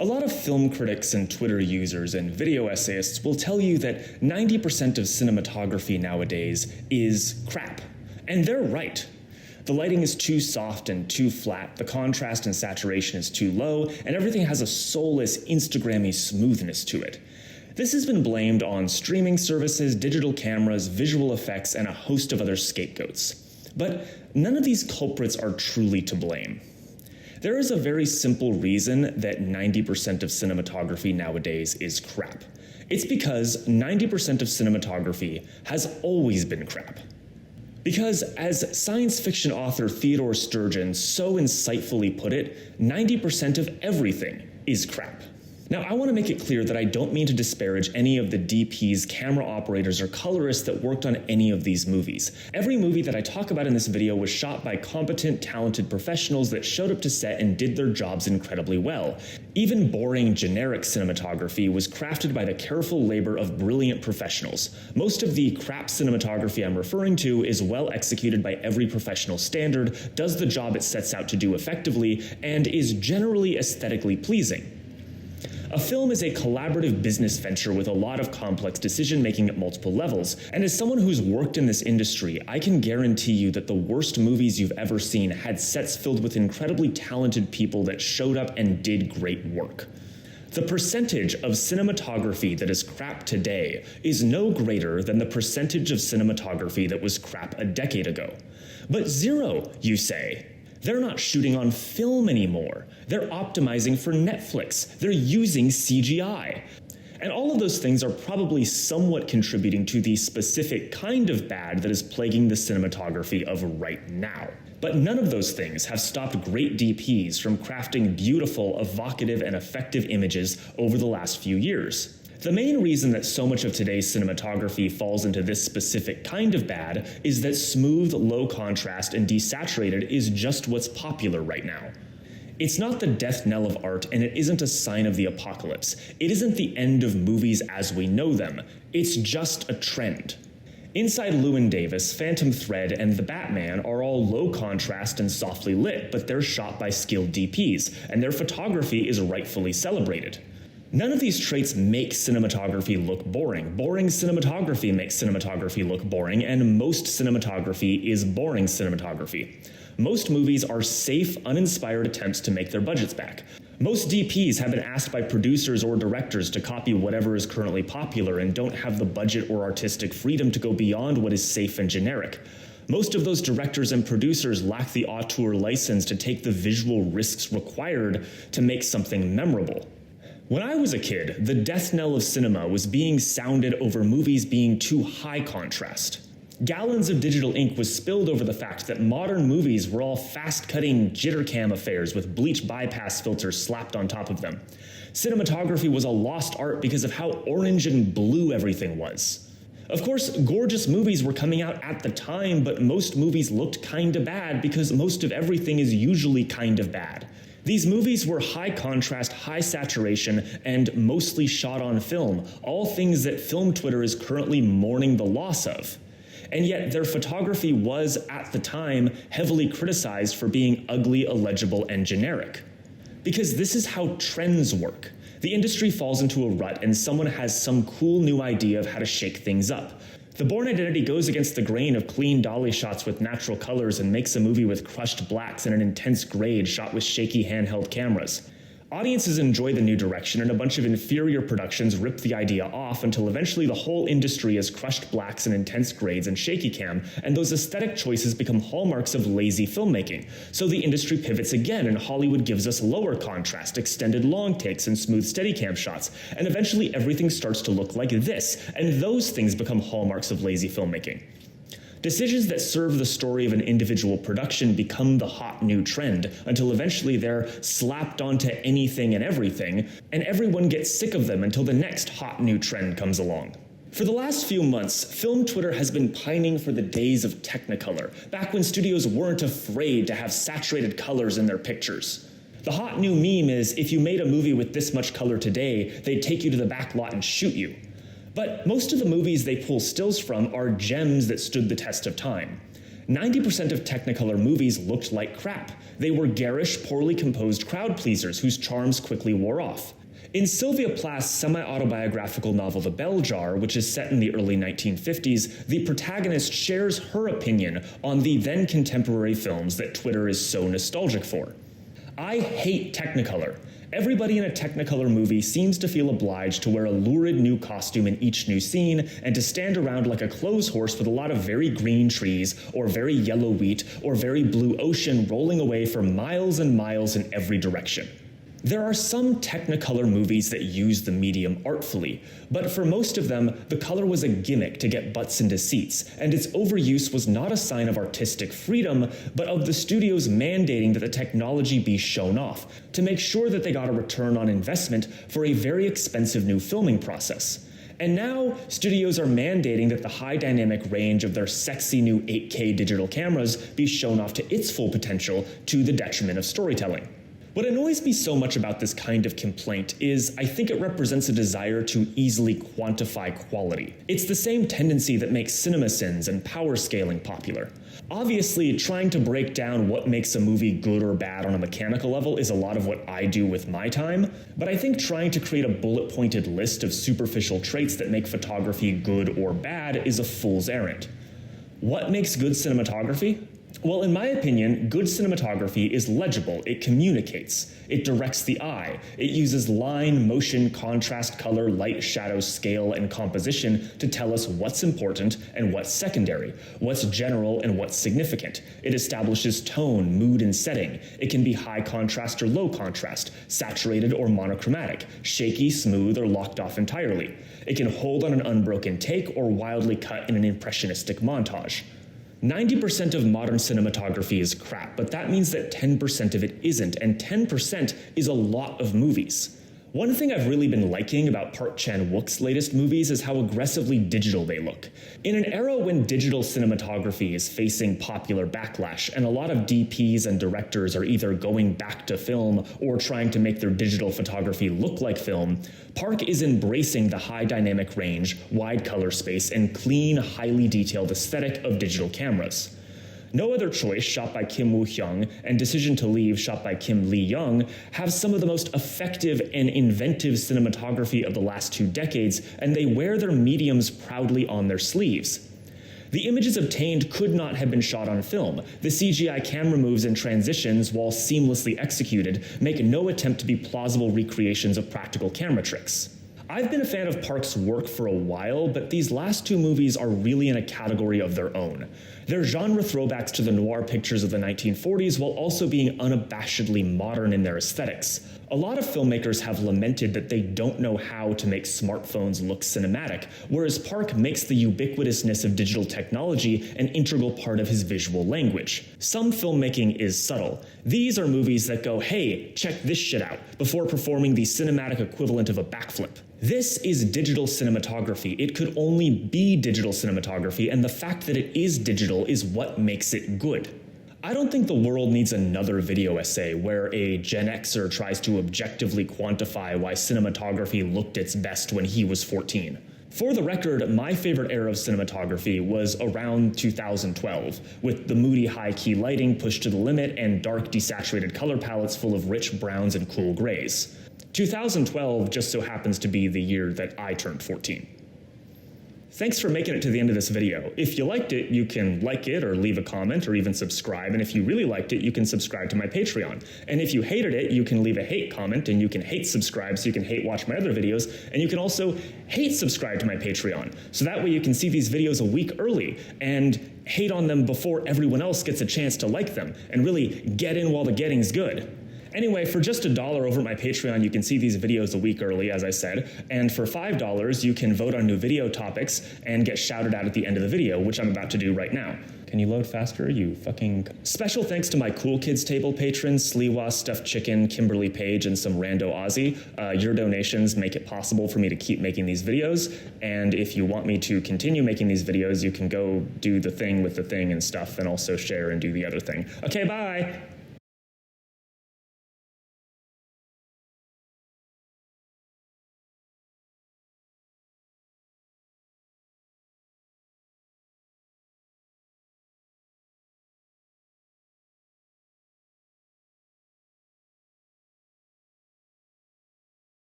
A lot of film critics and Twitter users and video essayists will tell you that 90% of cinematography nowadays is crap. And they're right. The lighting is too soft and too flat, the contrast and saturation is too low, and everything has a soulless, Instagrammy smoothness to it. This has been blamed on streaming services, digital cameras, visual effects, and a host of other scapegoats. But none of these culprits are truly to blame. There is a very simple reason that 90% of cinematography nowadays is crap. It's because 90% of cinematography has always been crap. Because, as science fiction author Theodore Sturgeon so insightfully put it, 90% of everything is crap. Now, I want to make it clear that I don't mean to disparage any of the DPs, camera operators, or colorists that worked on any of these movies. Every movie that I talk about in this video was shot by competent, talented professionals that showed up to set and did their jobs incredibly well. Even boring, generic cinematography was crafted by the careful labor of brilliant professionals. Most of the crap cinematography I'm referring to is well executed by every professional standard, does the job it sets out to do effectively, and is generally aesthetically pleasing. A film is a collaborative business venture with a lot of complex decision-making at multiple levels, and as someone who's worked in this industry, I can guarantee you that the worst movies you've ever seen had sets filled with incredibly talented people that showed up and did great work. The percentage of cinematography that is crap today is no greater than the percentage of cinematography that was crap a decade ago. But zero, you say. They're not shooting on film anymore. They're optimizing for Netflix. They're using CGI. And all of those things are probably somewhat contributing to the specific kind of bad that is plaguing the cinematography of right now. But none of those things have stopped great DPs from crafting beautiful, evocative, and effective images over the last few years. The main reason that so much of today's cinematography falls into this specific kind of bad is that smooth, low contrast, and desaturated is just what's popular right now. It's not the death knell of art, and it isn't a sign of the apocalypse. It isn't the end of movies as we know them. It's just a trend. Inside Llewyn Davis, Phantom Thread, and The Batman are all low contrast and softly lit, but they're shot by skilled DPs, and their photography is rightfully celebrated. None of these traits make cinematography look boring. Boring cinematography makes cinematography look boring, and most cinematography is boring cinematography. Most movies are safe, uninspired attempts to make their budgets back. Most DPs have been asked by producers or directors to copy whatever is currently popular and don't have the budget or artistic freedom to go beyond what is safe and generic. Most of those directors and producers lack the auteur license to take the visual risks required to make something memorable. When I was a kid, the death knell of cinema was being sounded over movies being too high contrast. Gallons of digital ink was spilled over the fact that modern movies were all fast-cutting jitter-cam affairs with bleach bypass filters slapped on top of them. Cinematography was a lost art because of how orange and blue everything was. Of course, gorgeous movies were coming out at the time, but most movies looked kinda bad because most of everything is usually kind of bad. These movies were high contrast, high saturation, and mostly shot on film, all things that film Twitter is currently mourning the loss of. And yet their photography was, at the time, heavily criticized for being ugly, illegible, and generic. Because this is how trends work. The industry falls into a rut and someone has some cool new idea of how to shake things up. The Bourne Identity goes against the grain of clean dolly shots with natural colors and makes a movie with crushed blacks and an intense grade shot with shaky handheld cameras. Audiences enjoy the new direction, and a bunch of inferior productions rip the idea off until eventually the whole industry is crushed blacks and intense grades and shaky cam, and those aesthetic choices become hallmarks of lazy filmmaking. So the industry pivots again, and Hollywood gives us lower contrast, extended long takes, and smooth steadicam shots, and eventually everything starts to look like this, and those things become hallmarks of lazy filmmaking. Decisions that serve the story of an individual production become the hot new trend, until eventually they're slapped onto anything and everything, and everyone gets sick of them until the next hot new trend comes along. For the last few months, film Twitter has been pining for the days of Technicolor, back when studios weren't afraid to have saturated colors in their pictures. The hot new meme is, if you made a movie with this much color today, they'd take you to the back lot and shoot you. But most of the movies they pull stills from are gems that stood the test of time. 90% of Technicolor movies looked like crap. They were garish, poorly composed crowd pleasers whose charms quickly wore off. In Sylvia Plath's semi-autobiographical novel The Bell Jar, which is set in the early 1950s, the protagonist shares her opinion on the then-contemporary films that Twitter is so nostalgic for. I hate Technicolor. Everybody in a Technicolor movie seems to feel obliged to wear a lurid new costume in each new scene and to stand around like a clothes horse with a lot of very green trees or very yellow wheat or very blue ocean rolling away for miles and miles in every direction. There are some Technicolor movies that use the medium artfully, but for most of them, the color was a gimmick to get butts into seats, and its overuse was not a sign of artistic freedom, but of the studios mandating that the technology be shown off, to make sure that they got a return on investment for a very expensive new filming process. And now, studios are mandating that the high dynamic range of their sexy new 8K digital cameras be shown off to its full potential to the detriment of storytelling. What annoys me so much about this kind of complaint is I think it represents a desire to easily quantify quality. It's the same tendency that makes CinemaSins and power scaling popular. Obviously, trying to break down what makes a movie good or bad on a mechanical level is a lot of what I do with my time, but I think trying to create a bullet-pointed list of superficial traits that make photography good or bad is a fool's errand. What makes good cinematography? Well, in my opinion, good cinematography is legible, it communicates, it directs the eye, it uses line, motion, contrast, color, light, shadow, scale, and composition to tell us what's important and what's secondary, what's general and what's significant. It establishes tone, mood, and setting. It can be high contrast or low contrast, saturated or monochromatic, shaky, smooth, or locked off entirely. It can hold on an unbroken take or wildly cut in an impressionistic montage. 90% of modern cinematography is crap, but that means that 10% of it isn't, and 10% is a lot of movies. One thing I've really been liking about Park Chan-wook's latest movies is how aggressively digital they look. In an era when digital cinematography is facing popular backlash, and a lot of DPs and directors are either going back to film or trying to make their digital photography look like film, Park is embracing the high dynamic range, wide color space, and clean, highly detailed aesthetic of digital cameras. No Other Choice, shot by Kim Woo-hyung, and Decision to Leave, shot by Kim Lee-young, have some of the most effective and inventive cinematography of the last 2 decades, and they wear their mediums proudly on their sleeves. The images obtained could not have been shot on film. The CGI camera moves and transitions, while seamlessly executed, make no attempt to be plausible recreations of practical camera tricks. I've been a fan of Park's work for a while, but these last 2 movies are really in a category of their own. They're genre throwbacks to the noir pictures of the 1940s while also being unabashedly modern in their aesthetics. A lot of filmmakers have lamented that they don't know how to make smartphones look cinematic, whereas Park makes the ubiquitousness of digital technology an integral part of his visual language. Some filmmaking is subtle. These are movies that go, hey, check this shit out, before performing the cinematic equivalent of a backflip. This is digital cinematography. It could only be digital cinematography, and the fact that it is digital is what makes it good. I don't think the world needs another video essay where a Gen Xer tries to objectively quantify why cinematography looked its best when he was 14. For the record, my favorite era of cinematography was around 2012, with the moody high-key lighting pushed to the limit and dark desaturated color palettes full of rich browns and cool grays. 2012 just so happens to be the year that I turned 14. Thanks for making it to the end of this video. If you liked it, you can like it or leave a comment or even subscribe, and if you really liked it, you can subscribe to my Patreon. And if you hated it, you can leave a hate comment, and you can hate subscribe so you can hate watch my other videos, and you can also hate subscribe to my Patreon, so that way you can see these videos a week early and hate on them before everyone else gets a chance to like them, and really get in while the getting's good. Anyway, for just $1 over at my Patreon, you can see these videos a week early, as I said, and for $5, you can vote on new video topics and get shouted out at the end of the video, which I'm about to do right now. Can you load faster, you fucking... Special thanks to my Cool Kids Table patrons, Sliwa, Stuffed Chicken, Kimberly Page, and some rando Aussie. Your donations make it possible for me to keep making these videos, and if you want me to continue making these videos, you can go do the thing with the thing and stuff, and also share and do the other thing. Okay, bye!